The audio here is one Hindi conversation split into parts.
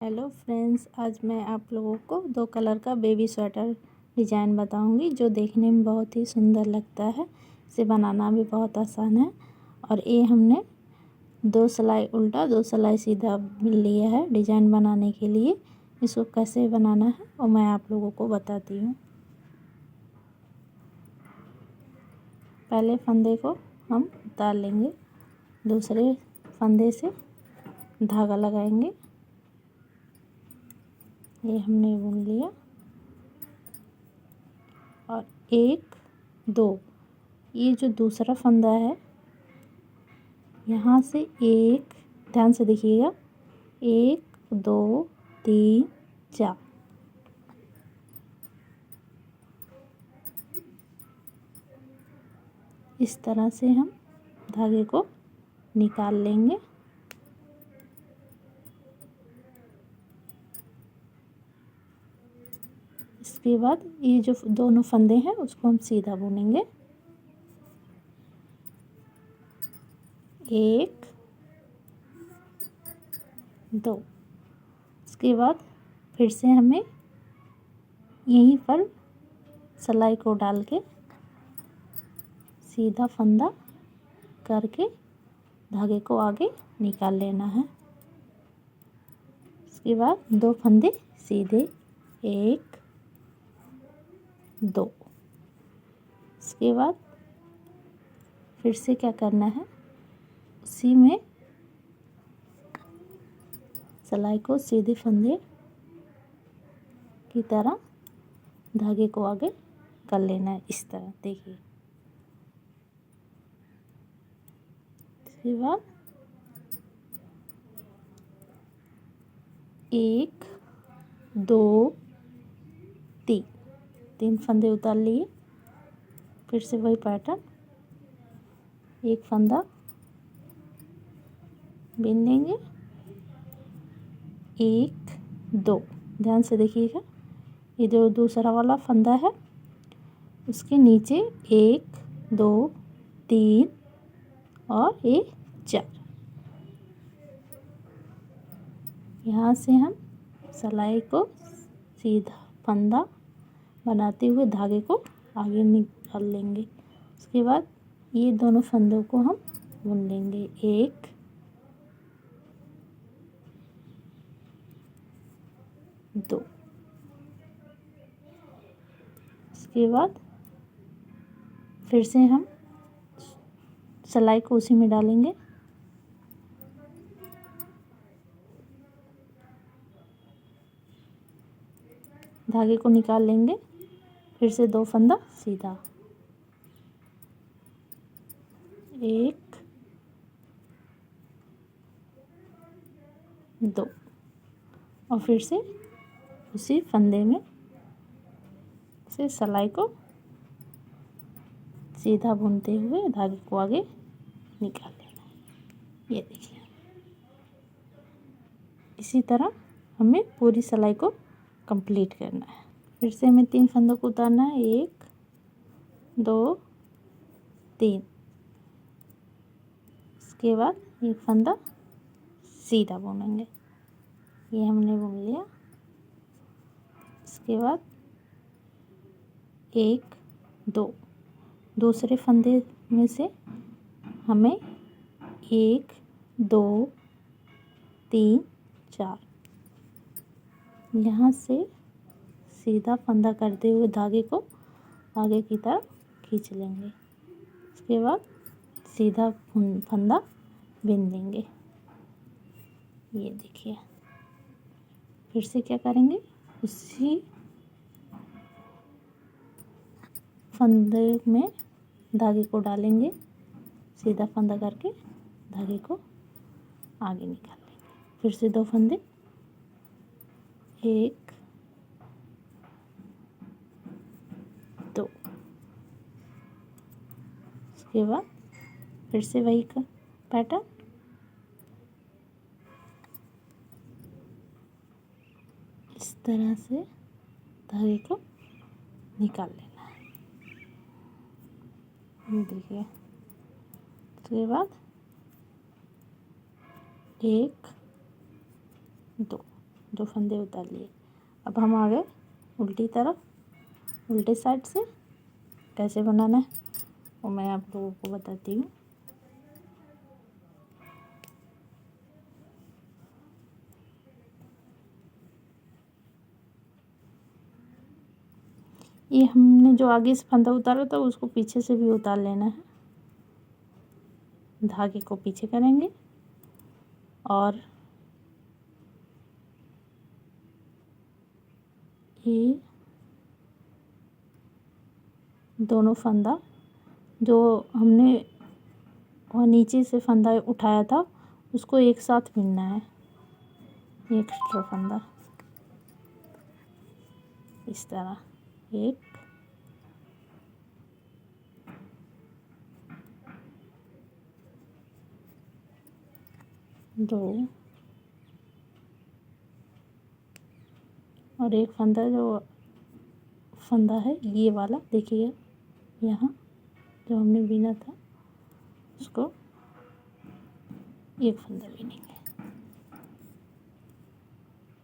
हेलो फ्रेंड्स, आज मैं आप लोगों को दो कलर का बेबी स्वेटर डिज़ाइन बताऊंगी जो देखने में बहुत ही सुंदर लगता है। इसे बनाना भी बहुत आसान है। और ये हमने 2 सिलाई उल्टा 2 सिलाई सीधा लिया है डिज़ाइन बनाने के लिए। इसको कैसे बनाना है और मैं आप लोगों को बताती हूँ। पहले फंदे को हम उतार लेंगे, दूसरे फंदे से धागा लगाएंगे। ये हमने बुन लिया और 1 2 ये जो दूसरा फंदा है यहाँ से एक, ध्यान से देखिएगा, 1 2 3 4 इस तरह से हम धागे को निकाल लेंगे। इसके बाद ये जो दोनों फंदे हैं उसको हम सीधा बुनेंगे। 1 2 इसके बाद फिर से हमें यहीं पर सिलाई को डाल के सीधा फंदा करके धागे को आगे निकाल लेना है। इसके बाद 2 फंदे सीधे, 1 2। इसके बाद फिर से क्या करना है, उसी में सिलाई को सीधे फंदे की तरह धागे को आगे कर लेना है। इस तरह देखिए। इसके बाद 1 2 3 फंदे उतार लिए। फिर से वही पैटर्न, एक फंदा बिन लेंगे, 1 2, ध्यान से देखिएगा। ये जो दूसरा वाला फंदा है उसके नीचे 1 2 3 और ये 4। यहाँ से हम सिलाई को सीधा फंदा बनाते हुए धागे को आगे निकाल लेंगे। उसके बाद ये दोनों फंदों को हम बुन लेंगे, 1 2। इसके बाद फिर से हम सिलाई को उसी में डालेंगे। धागे को निकाल लेंगे, फिर से 2 फंदा सीधा, 1 2 और फिर से उसी फंदे में से सिलाई को सीधा बुनते हुए धागे को आगे निकाल लेना है। ये देखिए, इसी तरह हमें पूरी सिलाई को कंप्लीट करना है। फिर से हमें 3 फंदों को उतारना है, 1 2 3। इसके बाद एक फंदा सीधा बुनेंगे, ये हमने बुन लिया। इसके बाद 1 2 दूसरे फंदे में से हमें 1 2 3 4 यहाँ से सीधा फंदा करते हुए धागे को आगे की तरफ खींच लेंगे। उसके बाद सीधा फंदा बिन देंगे। ये देखिए, फिर से क्या करेंगे, उसी फंदे में धागे को डालेंगे, सीधा फंदा करके धागे को आगे निकाल लेंगे। फिर से 2 फंदे, 1 2। उसके बाद फिर से वही का पैटर्न, इस तरह से धागे को निकाल लेना है। देखिए, उसके बाद 1 2 जो फंदे उतार लिए। अब हम आ गए उल्टी तरफ, उल्टे साइड से कैसे बनाना है वो मैं आप लोगों को बताती हूँ। ये हमने जो आगे से फंदा उतारा था उसको पीछे से भी उतार लेना है। धागे को पीछे करेंगे और ये दोनों फंदा जो हमने वहाँ नीचे से फंदा उठाया था उसको एक साथ बिनना है। एक्स्ट्रा फंदा इस तरह, एक, दो और एक फंदा जो फंदा है ये वाला देखिए, यहाँ जो हमने बिना था उसको एक फंदा बिनेंगे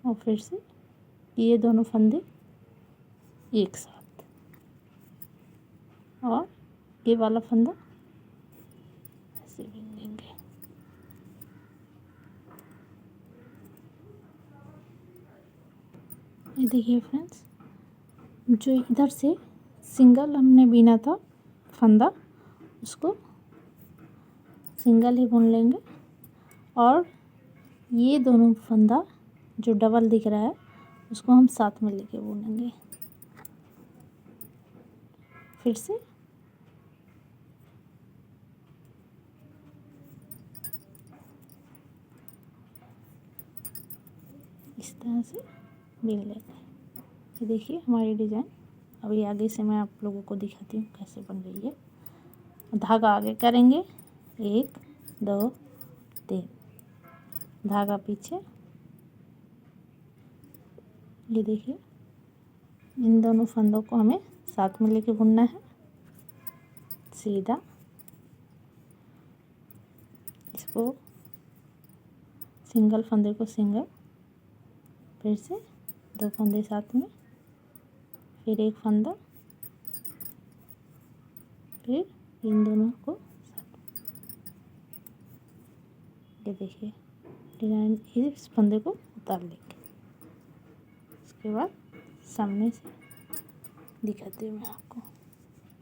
और फिर से ये दोनों फंदे एक साथ और ये वाला फंदा ऐसे बिन लेंगे। ये देखिए फ्रेंड्स, जो इधर से सिंगल हमने बिना था फंदा उसको सिंगल ही बुन लेंगे और ये दोनों फंदा जो डबल दिख रहा है उसको हम साथ में लेके बुनेंगे। फिर से इस तरह से बिन लेंगे। ये देखिए हमारी डिज़ाइन। अभी आगे से मैं आप लोगों को दिखाती हूँ कैसे बन रही है। धागा आगे करेंगे, 1 2 3, धागा पीछे। ये देखिए इन दोनों फंदों को हमें साथ में लेके बुनना है सीधा। इसको सिंगल फंदे को सिंगल, फिर से 2 फंदे साथ में, फिर एक फंदा, फिर इन दोनों को साथ में। ये देखिए डिज़ाइन, इस फंदे को उतार लेंगे। उसके बाद सामने से दिखाती हूँ मैं आपको।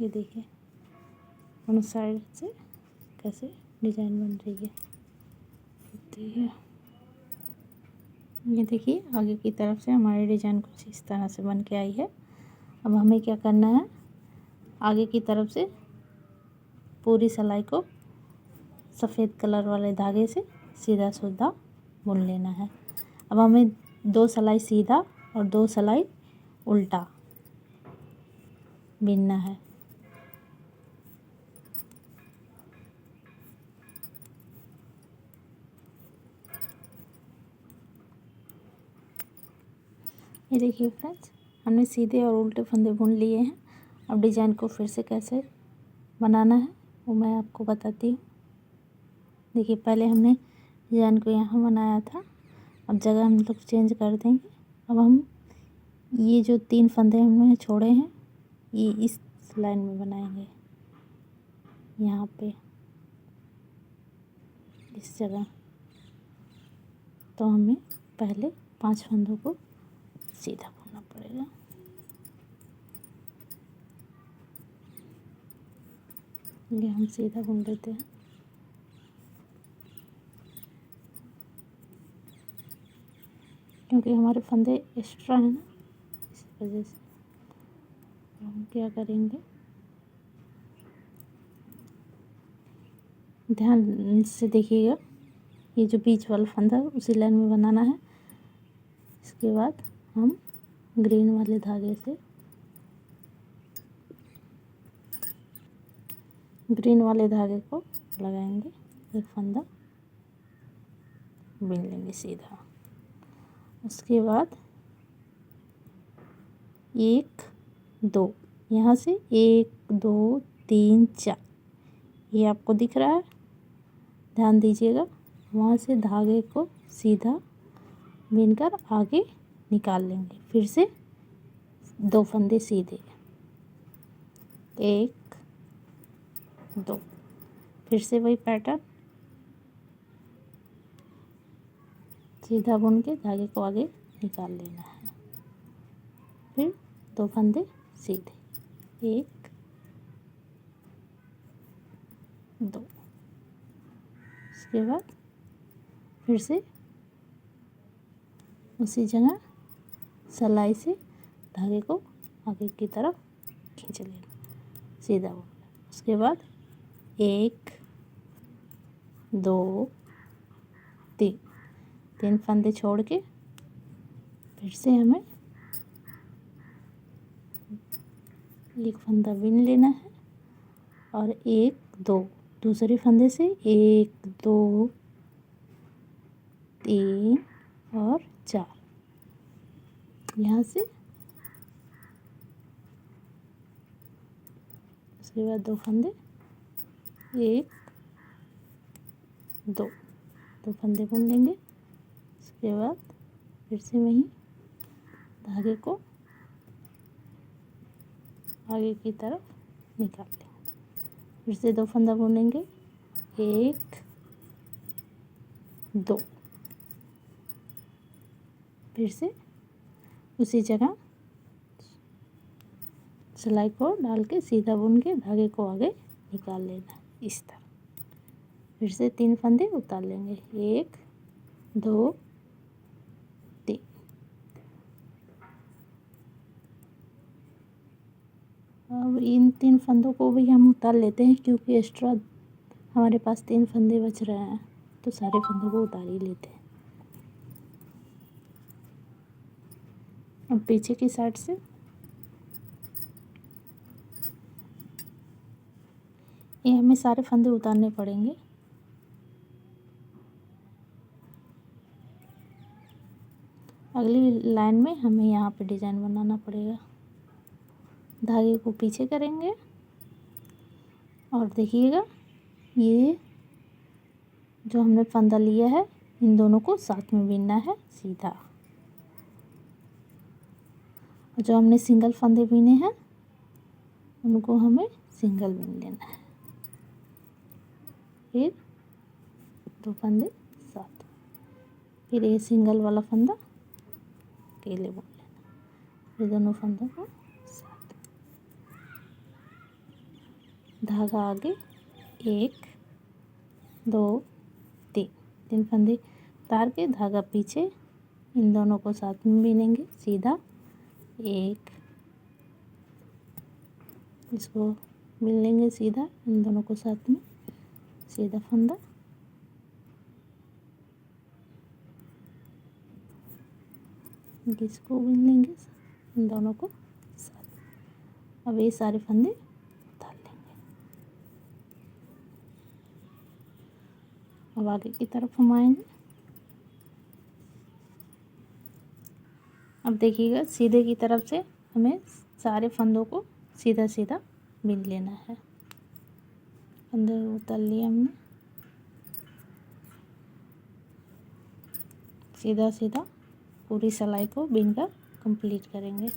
ये देखिए दोनों साइड से कैसे डिज़ाइन बन रही है। ये देखिए आगे की तरफ से हमारी डिज़ाइन कुछ इस तरह से बन के आई है। अब हमें क्या करना है, आगे की तरफ से पूरी सिलाई को सफ़ेद कलर वाले धागे से सीधा सीधा बुन लेना है। अब हमें 2 सिलाई सीधा और 2 सिलाई उल्टा बिनना है। ये देखिए फ्रेंड्स, हमने सीधे और उल्टे फंदे बुन लिए हैं। अब डिज़ाइन को फिर से कैसे बनाना है वो मैं आपको बताती हूँ। देखिए पहले हमने डिज़ाइन को यहाँ बनाया था, अब जगह हम लोग चेंज कर देंगे। अब हम ये जो 3 फंदे हमने छोड़े हैं ये इस लाइन में बनाएंगे, यहाँ पे इस जगह। तो हमें पहले 5 फंदों को सीधा बुनना पड़ेगा। ये हम सीधा बुन लेते हैं। क्योंकि हमारे फंदे एक्स्ट्रा हैं ना, इस वजह से हम क्या करेंगे, ध्यान से देखिएगा। ये जो बीच वाला फंदा उसी लाइन में बनाना है। इसके बाद हम ग्रीन वाले धागे से ग्रीन वाले धागे को लगाएंगे, एक फंदा बिन लेंगे सीधा। उसके बाद 1 2, यहाँ से 1 2 3 4 ये आपको दिख रहा है, ध्यान दीजिएगा। वहाँ से धागे को सीधा बीनकर आगे निकाल लेंगे। फिर से 2 फंदे सीधे, 1 2, फिर से वही पैटर्न, सीधा बुन के धागे को आगे निकाल लेना है। फिर 2 फंदे सीधे, 1 2, उसके बाद फिर से उसी जगह सिलाई से धागे को आगे की तरफ खींच लेना, सीधा बुन लेना। उसके बाद 1 2 3, 3 फंदे छोड़ के फिर से हमें एक फंदा बीन लेना है और 1 2, दूसरे फंदे से 1 2 3 और 4, यहाँ से उसके बाद 2 फंदे, 1 2, 2 फंदे बुन लेंगे। उसके बाद फिर से वहीं धागे को आगे की तरफ निकाल लेंगे। फिर से 2 फंदा बुनेंगे, 1 2, फिर से उसी जगह सिलाई को डाल के सीधा बुन के धागे को आगे निकाल लेना इस तरह। फिर से 3 फंदे उतार लेंगे, 1 2 3। अब इन 3 फंदों को भी हम उतार लेते हैं, क्योंकि एक्स्ट्रा हमारे पास 3 फंदे बच रहे हैं, तो सारे फंदों को उतार ही लेते हैं। अब पीछे की साइड से ये हमें सारे फंदे उतारने पड़ेंगे। अगली लाइन में हमें यहाँ पे डिज़ाइन बनाना पड़ेगा। धागे को पीछे करेंगे और देखिएगा, ये जो हमने फंदा लिया है इन दोनों को साथ में बीनना है सीधा। और जो हमने सिंगल फंदे बीने हैं उनको हमें सिंगल बीन लेना है। फिर 2 फंदे साथ, फिर ये सिंगल वाला फंदा अकेले बुन लेना, फिर दोनों फंदों को साथ, धागा आगे 1 2 3, 3 फंदे उतार के धागा पीछे, इन दोनों को साथ में बीनेंगे सीधा, 1, इसको बीन लेंगे सीधा, इन दोनों को साथ में सीधा फंदा, इसको बीन लेंगे इन दोनों को साथ। अब ये सारे फंदे उतार लेंगे। अब आगे की तरफ हम आएंगे। अब देखिएगा, सीधे की तरफ से हमें सारे फंदों को सीधा सीधा बीन लेना है। फंदे उतार लिए हमने, सीधा सीधा पूरी सिलाई को बीनकर कंप्लीट करेंगे।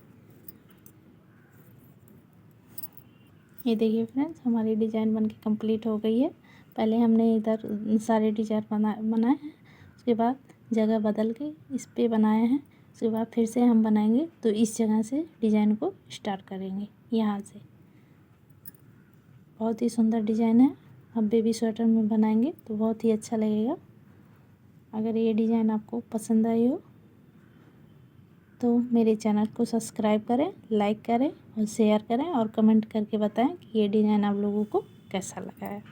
ये देखिए फ्रेंड्स, हमारी डिज़ाइन बनके कंप्लीट हो गई है। पहले हमने इधर सारे डिज़ाइन बनाए हैं, उसके बाद जगह बदल के इस पे बनाए हैं। उसके बाद फिर से हम बनाएंगे तो इस जगह से डिज़ाइन को स्टार्ट करेंगे। यहाँ से बहुत ही सुंदर डिज़ाइन है। अब बेबी स्वेटर में बनाएंगे तो बहुत ही अच्छा लगेगा। अगर ये डिज़ाइन आपको पसंद आई हो तो मेरे चैनल को सब्सक्राइब करें, लाइक करें और शेयर करें और कमेंट करके बताएं कि ये डिज़ाइन आप लोगों को कैसा लगा है।